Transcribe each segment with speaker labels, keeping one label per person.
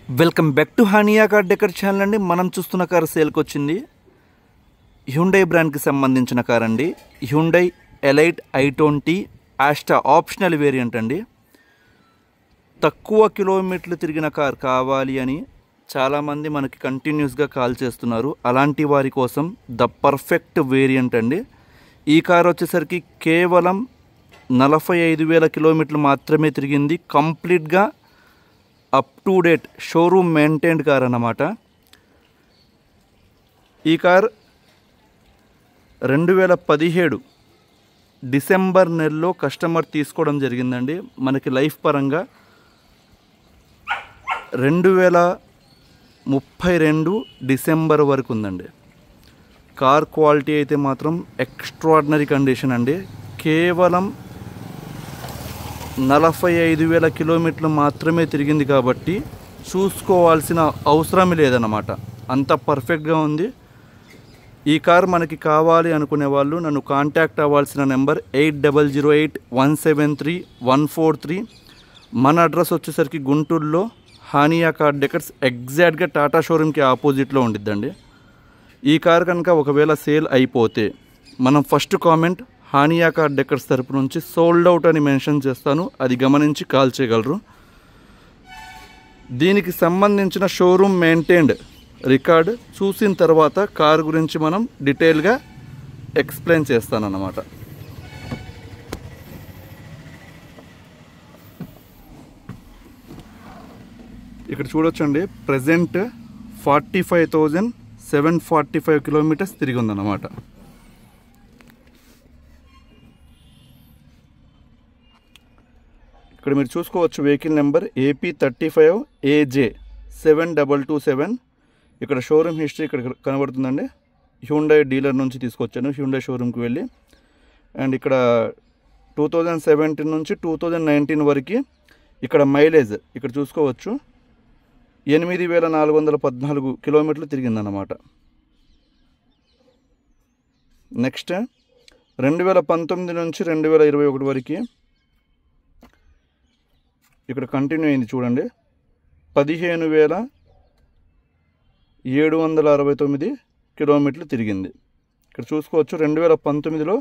Speaker 1: Welcome back to Hania car decor channel అండి. మనం చూస్తున్న కార్ సేల్కి వచ్చింది. హ్యుండై బ్రాండ్కి సంబంధించిన కార్ అండి. Hyundai elite i20 Asta optional variant అండి. తక్కువ కిలోమీటర్లు తిరిగిన కార్ కావాలి అని చాలామంది మనకి కంటిన్యూస్గా కాల్ చేస్తున్నారు. అలాంటి వారి కోసం ద పర్ఫెక్ట్ వేరియంట్ అండి. ఈ కార్ వచ్చేసరికి కేవలం 45,000 కిలోమీటర్లు మాత్రమే తిరిగింది. కంప్లీట్గా up to date showroom maintained car అన్నమాట. ఈ కార్ 2017 డిసెంబర్ నెలలో కస్టమర్ తీసుకోవడం జరిగిందండి. మనకి లైఫ్ పరంగా 2032 డిసెంబర్ వరకు ఉందండి. కార్ క్వాలిటీ అయితే మాత్రం ఎక్స్ట్రాడినరీ కండిషన్ అండి. కేవలం 45,000 కిలోమీటర్లు మాత్రమే తిరిగింది కాబట్టి చూసుకోవాల్సిన అవసరం లేదన్నమాట. అంత పర్ఫెక్ట్గా ఉంది. ఈ కార్ మనకి కావాలి అనుకునే వాళ్ళు నన్ను కాంటాక్ట్ అవ్వాల్సిన నెంబర్ 8008173143. మన అడ్రస్ వచ్చేసరికి గుంటూరులో హానియా కార్ డెకర్స్ ఎగ్జాక్ట్గా టాటా షోరూమ్కి ఆపోజిట్లో ఉండిద్దండి. ఈ కార్ కనుక ఒకవేళ సేల్ అయిపోతే మనం first comment Hania car decors తరపు నుంచి సోల్డ్ అవుట్ అని మెన్షన్ చేస్తాను. అది గమనించి కాల్ చేయగలరు. దీనికి సంబంధించిన షోరూమ్ మెయింటైన్డ్ రికార్డ్ చూసిన తర్వాత కార్ గురించి మనం డీటెయిల్గా ఎక్స్ప్లెయిన్ చేస్తానన్నమాట. ఇక్కడ చూడొచ్చండి, ప్రజెంట్ 45,745 కిలోమీటర్స్ తిరిగి ఉందన్నమాట. ఇక్కడ మీరు చూసుకోవచ్చు వెహికల్ నెంబర్ AP35AJ7227. ఇక్కడ షోరూమ్ హిస్టరీ ఇక్కడ కనబడుతుందండి. హ్యుండై డీలర్ నుంచి తీసుకొచ్చాను, హ్యుండై షోరూమ్కి వెళ్ళి. అండ్ ఇక్కడ 2017 నుంచి 2019 వరకు ఇక్కడ మైలేజ్ ఇక్కడ చూసుకోవచ్చు 8,414 కిలోమీటర్లు తిరిగిందన్నమాట. నెక్స్ట్ 2019 నుంచి 2021 వరకు ఇక్కడ కంటిన్యూ అయింది చూడండి. 15,769 కిలోమీటర్లు తిరిగింది. ఇక్కడ చూసుకోవచ్చు 2019లో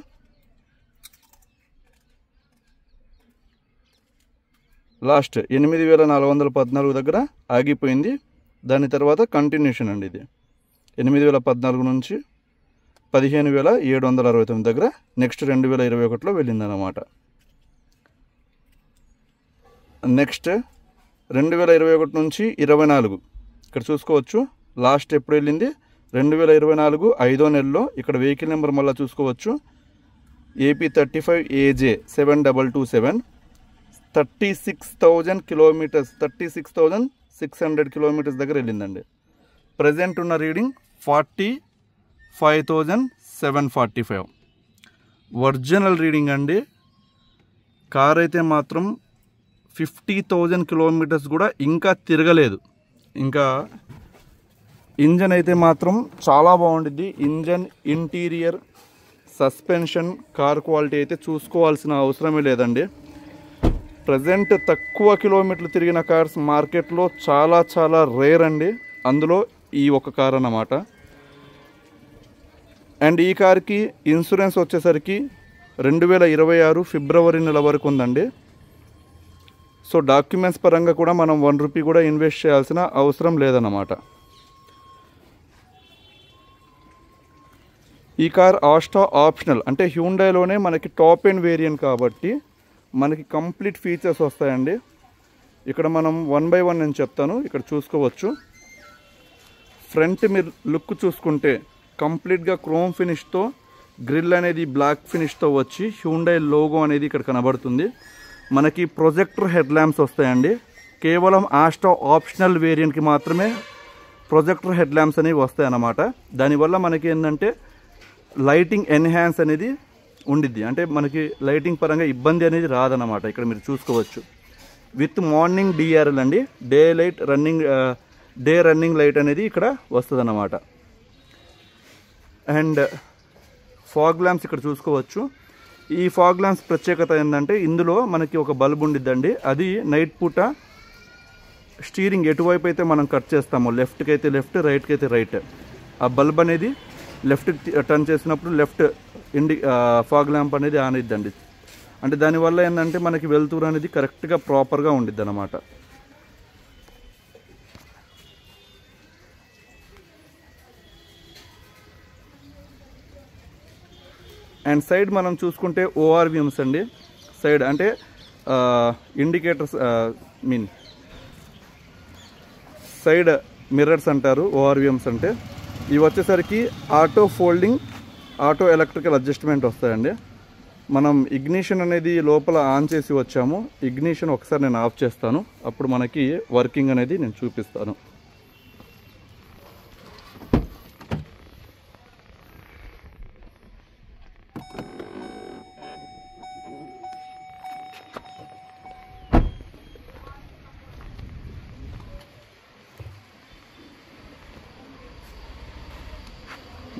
Speaker 1: లాస్ట్ 8,414 దగ్గర ఆగిపోయింది. దాని తర్వాత కంటిన్యూషన్ అండి. ఇది 8,014 నుంచి 15,769 దగ్గర నెక్స్ట్ 2021లో వెళ్ళిందన్నమాట. నెక్స్ట్ 2021 నుంచి 24 ఇక్కడ చూసుకోవచ్చు లాస్ట్ ఎప్పుడు వెళ్ళింది 2024 5వ నెలలో. ఇక్కడ వెహికల్ నెంబర్ మళ్ళీ చూసుకోవచ్చు AP35AJ7227. 36,000 కిలోమీటర్స్ 36,600 కిలోమీటర్స్ దగ్గర వెళ్ళిందండి. ప్రజెంట్ ఉన్న రీడింగ్ 45,745 ఒరిజినల్ రీడింగ్ అండి. కార్ అయితే మాత్రం 50,000 కిలోమీటర్స్ కూడా ఇంకా తిరగలేదు. ఇంకా ఇంజన్ అయితే మాత్రం చాలా బాగుంటుంది. Engine, interior, suspension, car quality అయితే చూసుకోవాల్సిన అవసరమే లేదండి. ప్రజెంట్ తక్కువ కిలోమీటర్లు తిరిగిన కార్స్ మార్కెట్లో చాలా చాలా రేర్ అండి. అందులో ఈ ఒక కార్ అన్నమాట. అండ్ ఈ కార్కి ఇన్సూరెన్స్ వచ్చేసరికి 2026 ఫిబ్రవరి నెల వరకు ఉందండి. సో డాక్యుమెంట్స్ పరంగా కూడా మనం 1 రూపీ కూడా ఇన్వెస్ట్ చేయాల్సిన అవసరం లేదన్నమాట. ఈ కార్ ఆస్టా ఆప్షనల్ అంటే హ్యుండైలోనే మనకి టాప్ ఎండ్ వేరియంట్ కాబట్టి మనకి కంప్లీట్ ఫీచర్స్ వస్తాయండి. ఇక్కడ మనం 1 by 1 నేను చెప్తాను. ఇక్కడ చూసుకోవచ్చు ఫ్రంట్ మీరు లుక్ చూసుకుంటే కంప్లీట్గా క్రోమ్ ఫినిష్తో, గ్రిల్ అనేది బ్లాక్ ఫినిష్తో వచ్చి హ్యుండై లోగో అనేది ఇక్కడ కనబడుతుంది. మనకి ప్రొజెక్టర్ హెడ్ ల్యాంప్స్ వస్తాయండి. కేవలం ఆస్టా ఆప్షనల్ వేరియంట్కి మాత్రమే ప్రొజెక్టర్ హెడ్ ల్యాంప్స్ అనేవి వస్తాయన్నమాట. దానివల్ల మనకి ఏంటంటే లైటింగ్ ఎన్హాన్స్ అనేది ఉండిద్ది. అంటే మనకి లైటింగ్ పరంగా ఇబ్బంది అనేది రాదన్నమాట. ఇక్కడ మీరు చూసుకోవచ్చు విత్ మార్నింగ్ డిఆర్ఎల్ అండి, డే రన్నింగ్ లైట్ అనేది ఇక్కడ వస్తుంది అన్నమాట. అండ్ ఫాగ్ ల్యాంప్స్ ఇక్కడ చూసుకోవచ్చు. ఈ ఫాగ్ ల్యాంప్స్ ప్రత్యేకత ఏంటంటే ఇందులో మనకి ఒక బల్బ్ ఉండిద్దండి. అది నైట్ పూట స్టీరింగ్ ఎటువైపు అయితే మనం కట్ చేస్తామో, లెఫ్ట్కి అయితే లెఫ్ట్, రైట్కి అయితే రైట్, ఆ బల్బ్ అనేది లెఫ్ట్ టర్న్ చేసినప్పుడు లెఫ్ట్ ఫాగ్ ల్యాంప్ అనేది ఆన్ అయిద్దండి. అంటే దానివల్ల ఏంటంటే మనకి వెలుతురు అనేది కరెక్ట్గా ప్రాపర్గా ఉండిద్ది అన్నమాట. అండ్ సైడ్ మనం చూసుకుంటే ఓఆర్విఎమ్స్ అండి. సైడ్ అంటే ఇండికేటర్స్ సైడ్ మిర్రర్స్ అంటారు ఓఆర్విఎమ్స్ అంటే. ఇవి వచ్చేసరికి auto folding, auto electrical adjustment వస్తాయండి. మనం ఇగ్నిషన్ అనేది లోపల ఆన్ చేసి వచ్చాము. ఇగ్నిషన్ ఒకసారి నేను ఆఫ్ చేస్తాను, అప్పుడు మనకి వర్కింగ్ అనేది నేను చూపిస్తాను.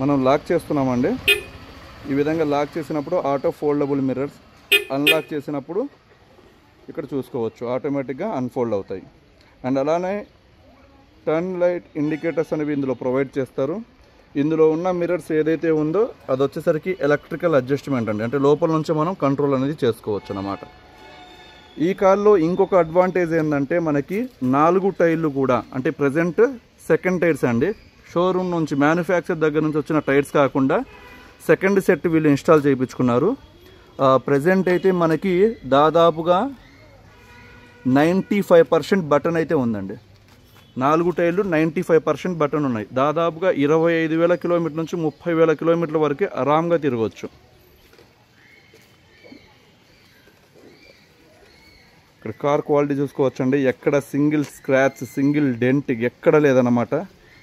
Speaker 1: మనం లాక్ చేస్తున్నామండి. ఈ విధంగా లాక్ చేసినప్పుడు ఆటో ఫోల్డబుల్ మిర్రర్స్, అన్లాక్ చేసినప్పుడు ఇక్కడ చూసుకోవచ్చు ఆటోమేటిక్గా అన్ఫోల్డ్ అవుతాయి. అండ్ అలానే టర్న్ లైట్ ఇండికేటర్స్ అనేవి ఇందులో ప్రొవైడ్ చేస్తారు. ఇందులో ఉన్న మిర్రర్స్ ఏదైతే ఉందో అది వచ్చేసరికి ఎలక్ట్రికల్ అడ్జస్ట్మెంట్ అండి. అంటే లోపల నుంచి మనం కంట్రోల్ అనేది చేసుకోవచ్చు అన్నమాట. ఈ కార్లో ఇంకొక అడ్వాంటేజ్ ఏంటంటే మనకి 4 టైర్లు కూడా, అంటే ప్రజెంట్ సెకండ్ టైర్స్ అండి, షోరూమ్ నుంచి మ్యానుఫ్యాక్చర్ దగ్గర నుంచి వచ్చిన టైర్స్ కాకుండా సెకండ్ సెట్ వీళ్ళు ఇన్స్టాల్ చేయించుకున్నారు. ప్రజెంట్ అయితే మనకి దాదాపుగా 95% బటన్ అయితే ఉందండి. 4 టైర్లు 95% బటన్ ఉన్నాయి. దాదాపుగా 25,000 కిలోమీటర్ల నుంచి 30,000 కిలోమీటర్ల వరకు ఆరాంగా తిరగవచ్చు. ఇక్కడ కార్ క్వాలిటీ చూసుకోవచ్చండి. ఎక్కడ సింగిల్ స్క్రాచ్, సింగిల్ డెంట్ ఎక్కడ లేదన్నమాట.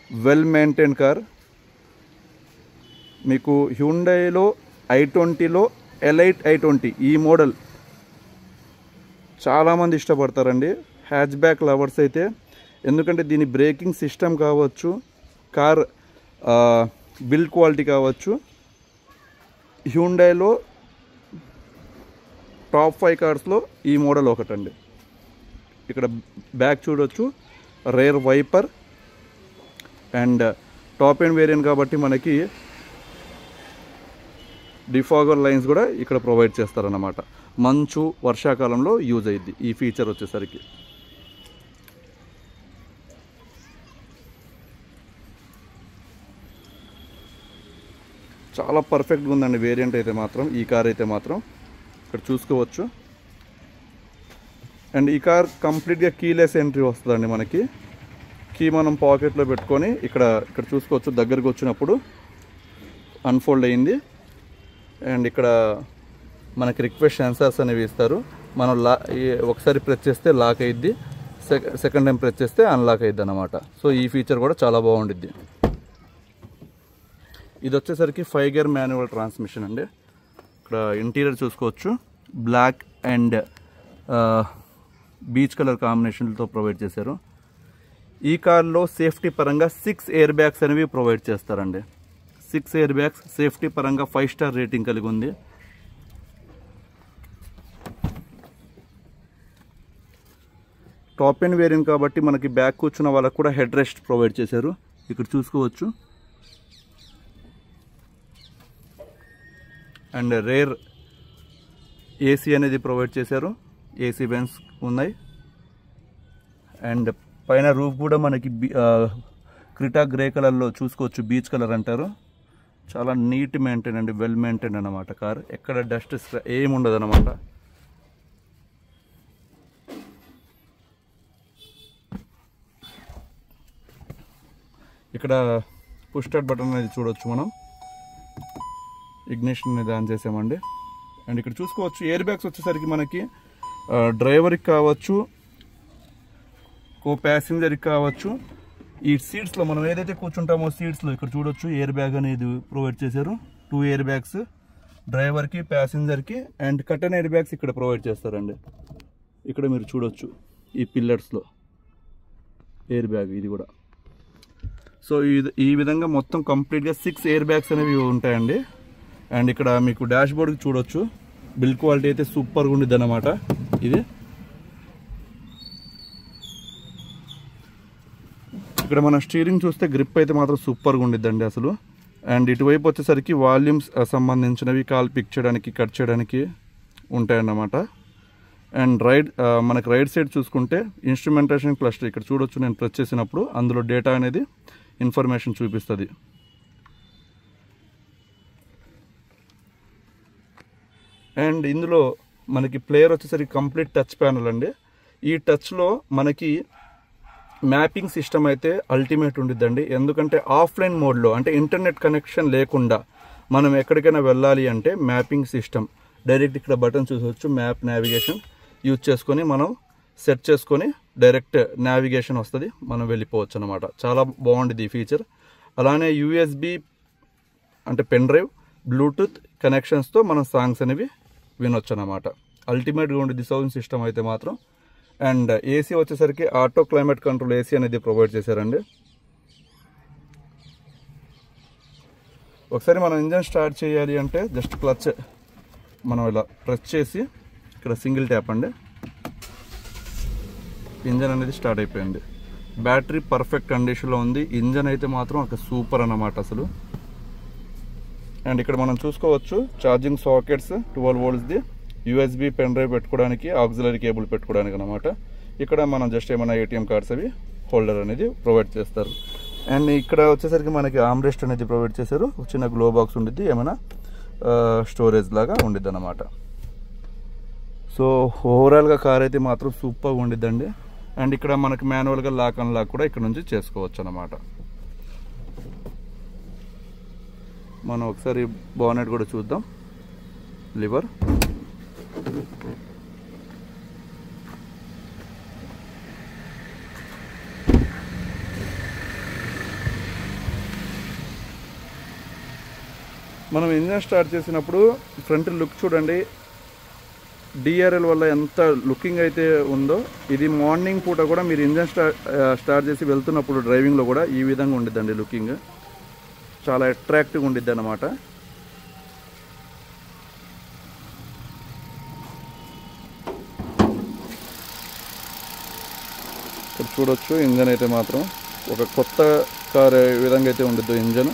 Speaker 1: Well maintain car. మీకు హ్యుండైలో i20లో ఎలైట్ i20 ఈ మోడల్ చాలామంది ఇష్టపడతారండి, హ్యాచ్ బ్యాక్ లవర్స్ అయితే. ఎందుకంటే దీని బ్రేకింగ్ సిస్టమ్ కావచ్చు, కార్ బిల్డ్ క్వాలిటీ కావచ్చు, హ్యుండైలో టాప్ 5 కార్స్లో ఈ మోడల్ ఒకటండి. ఇక్కడ బ్యాక్ చూడొచ్చు, rear wiper and top end variant కాబట్టి మనకి డిఫాగర్ లైన్స్ కూడా ఇక్కడ ప్రొవైడ్ చేస్తారన్నమాట. మంచు వర్షాకాలంలో యూజ్ అయ్యిద్ది ఈ ఫీచర్ వచ్చేసరికి. చాలా పర్ఫెక్ట్గా ఉందండి వేరియంట్ అయితే మాత్రం, ఈ కార్ అయితే మాత్రం ఇక్కడ చూసుకోవచ్చు. అండ్ ఈ కార్ కంప్లీట్గా కీలెస్ ఎంట్రీ వస్తుందండి. మనకి కీ మనం పాకెట్లో పెట్టుకొని ఇక్కడ చూసుకోవచ్చు, దగ్గరికి వచ్చినప్పుడు అన్ఫోల్డ్ అయ్యింది. అండ్ ఇక్కడ మనకి రిక్వెస్ట్ సెన్సార్స్ అనేవి ఇస్తారు. మనం ఒకసారి ప్రెస్ చేస్తే లాక్ అయ్యిద్ది, సెకండ్ టైం ప్రెస్ చేస్తే అన్లాక్ అయ్యిద్ది అన్నమాట. సో ఈ ఫీచర్ కూడా చాలా బాగుండిద్ది. ఇది వచ్చేసరికి 5 గేర్ మాన్యువల్ ట్రాన్స్మిషన్ అండి. ఇక్కడ ఇంటీరియర్ చూసుకోవచ్చు, బ్లాక్ అండ్ బీచ్ కలర్ కాంబినేషన్తో ప్రొవైడ్ చేశారు. ఈ కార్లో సేఫ్టీ పరంగా 6 ఎయిర్ బ్యాగ్స్ అనేవి ప్రొవైడ్ చేస్తారండి. 6 ఎయిర్ బ్యాగ్స్ సేఫ్టీ పరంగా 5 స్టార్ రేటింగ్ కలిగి ఉంది. టాప్ ఎండ్ వేరియంట్ కాబట్టి మనకి బ్యాక్ కూర్చున్న వాళ్ళకు కూడా హెడ్ రెస్ట్ ప్రొవైడ్ చేశారు. ఇక్కడ చూసుకోవచ్చు. అండ్ రేర్ ఏసీ అనేది ప్రొవైడ్ చేశారు. ఏసీ వెంట్స్ ఉన్నాయి. అండ్ పైన రూఫ్ కూడా మనకి క్రిటా గ్రే కలర్లో చూసుకోవచ్చు, బీచ్ కలర్ అంటారు. చాలా నీట్ మెయింటైన్ అండి, వెల్ మెయింటైన్ అన్నమాట కార్. ఎక్కడ డస్ట్ ఏమి ఉండదు అన్నమాట. ఇక్కడ పుష్ స్టార్ట్ బటన్ అనేది చూడవచ్చు మనం. ఇగ్నిషన్ అనేది ఆన్ చేసామండి. అండ్ ఇక్కడ చూసుకోవచ్చు ఎయిర్ బ్యాగ్స్ వచ్చేసరికి మనకి డ్రైవర్కి కావచ్చు, కో ప్యాసింజర్కి కావచ్చు. ఈ సీట్స్లో మనం ఏదైతే కూర్చుంటామో సీట్స్లో ఇక్కడ చూడొచ్చు ఎయిర్ బ్యాగ్ అనేది ప్రొవైడ్ చేశారు. 2 ఎయిర్ బ్యాగ్స్ డ్రైవర్కి, ప్యాసింజర్కి. అండ్ కర్టెన్ ఎయిర్ బ్యాగ్స్ ఇక్కడ ప్రొవైడ్ చేస్తారండి. ఇక్కడ మీరు చూడొచ్చు ఈ పిల్లర్స్లో ఎయిర్ బ్యాగ్ ఇది కూడా. సో ఈ విధంగా మొత్తం కంప్లీట్గా 6 ఎయిర్ బ్యాగ్స్ అనేవి ఉంటాయండి. అండ్ ఇక్కడ మీకు డాష్ బోర్డ్కి చూడొచ్చు, బిల్డ్ క్వాలిటీ అయితే సూపర్గా ఉండిద్ది అన్నమాట. ఇది ఇక్కడ మన స్టీరింగ్ చూస్తే గ్రిప్ అయితే మాత్రం సూపర్గా ఉండిద్దండి అసలు. అండ్ ఇటువైపు వచ్చేసరికి వాల్యూమ్స్ సంబంధించినవి కాల్ పిక్ చేయడానికి కట్ చేయడానికి ఉంటాయన్నమాట. అండ్ మనకి రైట్ సైడ్ చూసుకుంటే ఇన్స్ట్రుమెంటేషన్ క్లస్టర్ ఇక్కడ చూడొచ్చు. నేను ప్రెస్ చేసినప్పుడు అందులో డేటా అనేది ఇన్ఫర్మేషన్ చూపిస్తుంది. అండ్ ఇందులో మనకి ప్లేయర్ వచ్చేసరికి కంప్లీట్ టచ్ ప్యానల్ అండి. ఈ టచ్లో మనకి మ్యాపింగ్ సిస్టమ్ అయితే అల్టిమేట్ ఉండిద్దండి. ఎందుకంటే ఆఫ్లైన్ మోడ్లో అంటే ఇంటర్నెట్ కనెక్షన్ లేకుండా మనం ఎక్కడికైనా వెళ్ళాలి అంటే మ్యాపింగ్ సిస్టమ్ డైరెక్ట్ ఇక్కడ బటన్ చూసవచ్చు. మ్యాప్ నావిగేషన్ యూజ్ చేసుకొని మనం సెట్ చేసుకొని డైరెక్ట్ నావిగేషన్ వస్తుంది, మనం వెళ్ళిపోవచ్చు అనమాట. చాలా బాగుంటుంది ఈ ఫీచర్. అలానే యూఎస్బి అంటే పెన్ డ్రైవ్, బ్లూటూత్ కనెక్షన్స్తో మనం సాంగ్స్ అనేవి వినొచ్చు అనమాట. అల్టిమేట్గా ఉండేది సౌండ్ సిస్టమ్ అయితే మాత్రం. అండ్ ఏసీ వచ్చేసరికి ఆటో క్లైమేట్ కంట్రోల్ ఏసీ అనేది ప్రొవైడ్ చేశారండి. ఒకసారి మనం ఇంజన్ స్టార్ట్ చేయాలి అంటే జస్ట్ క్లచ్ మనం ఇలా ప్రెస్ చేసి ఇక్కడ సింగిల్ ట్యాప్ అండి, ఇంజన్ అనేది స్టార్ట్ అయిపోయింది. బ్యాటరీ పర్ఫెక్ట్ కండిషన్లో ఉంది. ఇంజన్ అయితే మాత్రం ఒక సూపర్ అన్నమాట అసలు. అండ్ ఇక్కడ మనం చూసుకోవచ్చు ఛార్జింగ్ సాకెట్స్ 12 voltsది, యూఎస్బి పెన్ డ్రైవ్ పెట్టుకోవడానికి, ఆక్సిలరీ కేబుల్ పెట్టుకోవడానికి అనమాట. ఇక్కడ మనం జస్ట్ ఏమైనా ఏటీఎం కార్డ్స్ అవి హోల్డర్ అనేది ప్రొవైడ్ చేస్తారు. అండ్ ఇక్కడ వచ్చేసరికి మనకి ఆమ్రెస్ట్ అనేది ప్రొవైడ్ చేశారు. చిన్న గ్లో బాక్స్ ఉండిద్ది, ఏమైనా స్టోరేజ్ లాగా ఉండిద్ది అనమాట. సో ఓవరాల్గా కార్ అయితే మాత్రం సూపర్గా ఉండిద్దండి. అండ్ ఇక్కడ మనకి మాన్యువల్గా లాక్ అన్ లాక్ కూడా ఇక్కడ నుంచి చేసుకోవచ్చు అనమాట. మనం ఒకసారి బానెట్ కూడా చూద్దాం. లివర్ మనం ఇంజన్ స్టార్ట్ చేసినప్పుడు ఫ్రంట్ లుక్ చూడండి, డిఆర్ఎల్ వల్ల ఎంత లుకింగ్ అయితే ఉందో. ఇది మార్నింగ్ పూట కూడా మీరు ఇంజన్ స్టార్ట్ చేసి వెళ్తున్నప్పుడు డ్రైవింగ్లో కూడా ఈ విధంగా ఉండిద్దండి. లుకింగ్ చాలా అట్రాక్టివ్గా ఉండిద్ది అన్నమాట. ఇక్కడ చూడొచ్చు ఇంజన్ అయితే మాత్రం ఒక కొత్త కార్ ఏ విధంగా అయితే ఉండిద్దో ఇంజన్,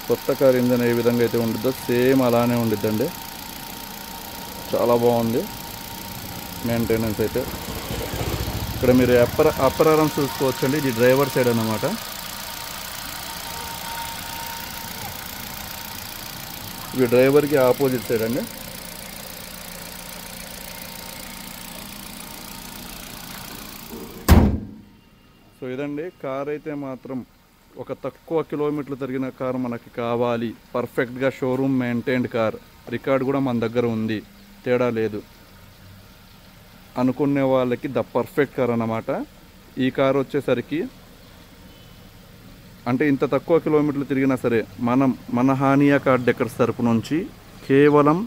Speaker 1: కొత్త కార్ ఇంజన్ ఏ విధంగా అయితే ఉండిద్దో సేమ్ అలానే ఉండిద్దండి. చాలా బాగుంది మెయింటెనెన్స్ అయితే. ఇక్కడ మీరు అప్పర్ ఆర్మ్ చూసుకోవచ్చండి. ఇది డ్రైవర్ సైడ్ అన్నమాట. ఇవి డ్రైవర్కి ఆపోజిట్ సైడ్ అండి. సో ఇదండి కార్ అయితే మాత్రం ఒక తక్కువ కిలోమీటర్లు తిరిగిన కార్ మనకి కావాలి. పర్ఫెక్ట్గా షోరూమ్ మెయింటైన్డ్ కార్, రికార్డ్ కూడా మన దగ్గర ఉంది, తేడా లేదు అనుకునే వాళ్ళకి ద పర్ఫెక్ట్ కార్ అన్నమాట. ఈ కార్ వచ్చేసరికి అంటే ఇంత తక్కువ కిలోమీటర్లు తిరిగినా సరే మన హానియా కార్ డెకర్స్ తరపు నుంచి కేవలం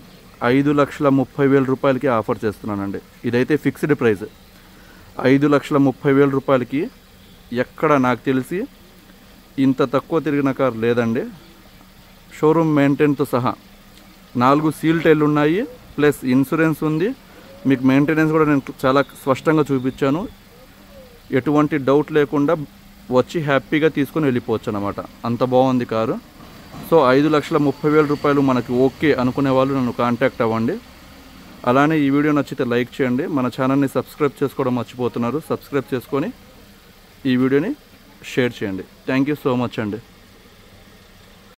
Speaker 1: 5,30,000 రూపాయలకి ఆఫర్ చేస్తున్నానండి. ఇదైతే ఫిక్స్డ్ ప్రైస్. 5,30,000 రూపాయలకి ఎక్కడ నాకు తెలిసి ఇంత తక్కువ తిరిగిన కార్ లేదండి. షోరూమ్ మెయింటైన్తో సహా 4 సీల్ టైర్లు ఉన్నాయి, ప్లస్ ఇన్సూరెన్స్ ఉంది. మీకు మెయింటెనెన్స్ కూడా నేను చాలా స్పష్టంగా చూపించాను. ఎటువంటి డౌట్ లేకుండా వచ్చి హ్యాపీగా తీసుకొని వెళ్ళిపోవచ్చు అనమాట. అంత బాగుంది కారు. సో 5,30,000 రూపాయలు మనకి ఓకే అనుకునే వాళ్ళు నన్ను కాంటాక్ట్ అవ్వండి. అలానే ఈ వీడియో నచ్చితే లైక్ చేయండి. మన ఛానల్ని సబ్స్క్రైబ్ చేసుకోవడం మర్చిపోతున్నారు. సబ్స్క్రైబ్ చేసుకొని ఈ వీడియోని షేర్ చేయండి. థ్యాంక్ యూ సో మచ్ అండి.